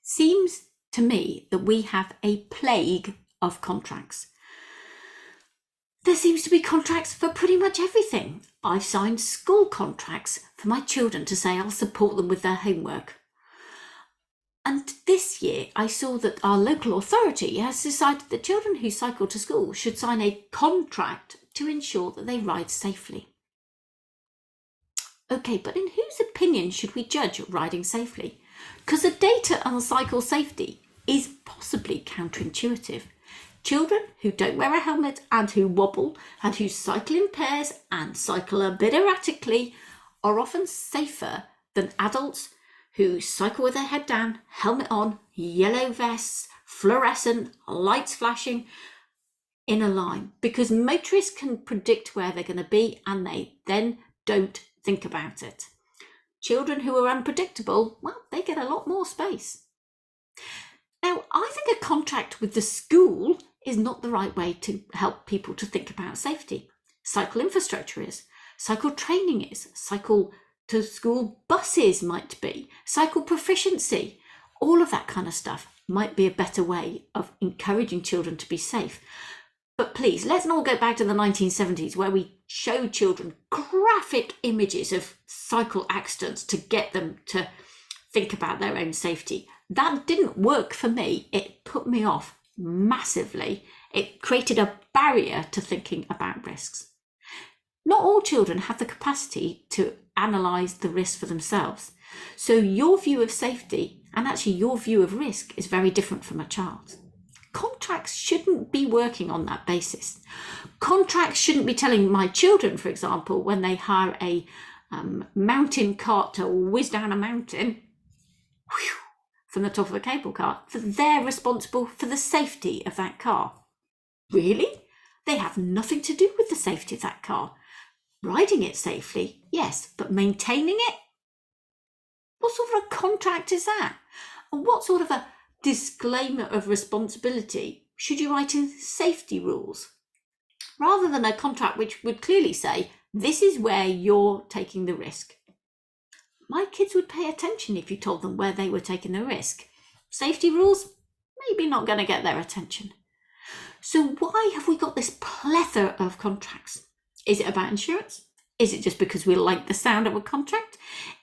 Seems to me that we have a plague of contracts. There seems to be contracts for pretty much everything. I've signed school contracts for my children to say I'll support them with their homework. And this year I saw that our local authority has decided that children who cycle to school should sign a contract to ensure that they ride safely. Okay, but in whose opinion should we judge riding safely? Because the data on cycle safety is possibly counterintuitive. Children who don't wear a helmet and who wobble and who cycle in pairs and cycle a bit erratically are often safer than adults who cycle with their head down, helmet on, yellow vests, fluorescent, lights flashing in a line, because motorists can predict where they're going to be and they then don't think about it. Children who are unpredictable, well, they get a lot more space. Now, I think a contract with the school is not the right way to help people to think about safety. Cycle infrastructure is, cycle training is, cycle to school buses might be, cycle proficiency, all of that kind of stuff might be a better way of encouraging children to be safe. But please, let's not go back to the 1970s where we showed children graphic images of cycle accidents to get them to think about their own safety. That didn't work for me. It put me off massively. It created a barrier to thinking about risks. Not all children have the capacity to analyse the risk for themselves. So your view of safety and actually your view of risk is very different from a child's. Contracts shouldn't be working on that basis. Contracts shouldn't be telling my children, for example, when they hire a mountain cart to whiz down a mountain from the top of a cable car, that they're responsible for the safety of that car. Really? They have nothing to do with the safety of that car. Riding it safely, yes, but maintaining it? What sort of a contract is that? And what sort of a disclaimer of responsibility should you write in safety rules? Rather than a contract which would clearly say, this is where you're taking the risk. My kids would pay attention if you told them where they were taking the risk. Safety rules, maybe not going to get their attention. So why have we got this plethora of contracts? Is it about insurance? Is it just because we like the sound of a contract?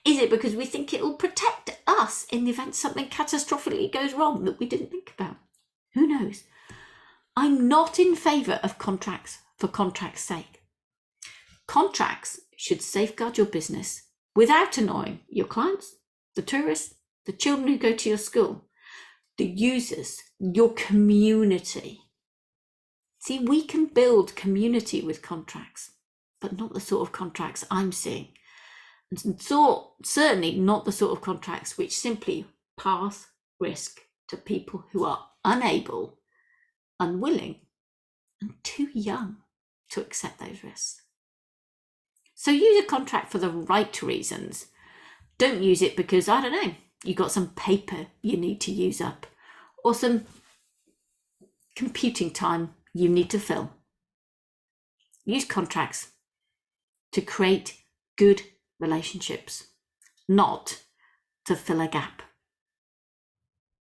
Is it because we think it will protect us in the event something catastrophically goes wrong that we didn't think about? Who knows? I'm not in favour of contracts for contract's sake. Contracts should safeguard your business without annoying your clients, the tourists, the children who go to your school, the users, your community. See, we can build community with contracts, but not the sort of contracts I'm seeing. And so certainly not the sort of contracts which simply pass risk to people who are unable, unwilling, and too young to accept those risks. So use a contract for the right reasons. Don't use it because, I don't know, you got some paper you need to use up or some computing time you need to fill. Use contracts to create good relationships, not to fill a gap.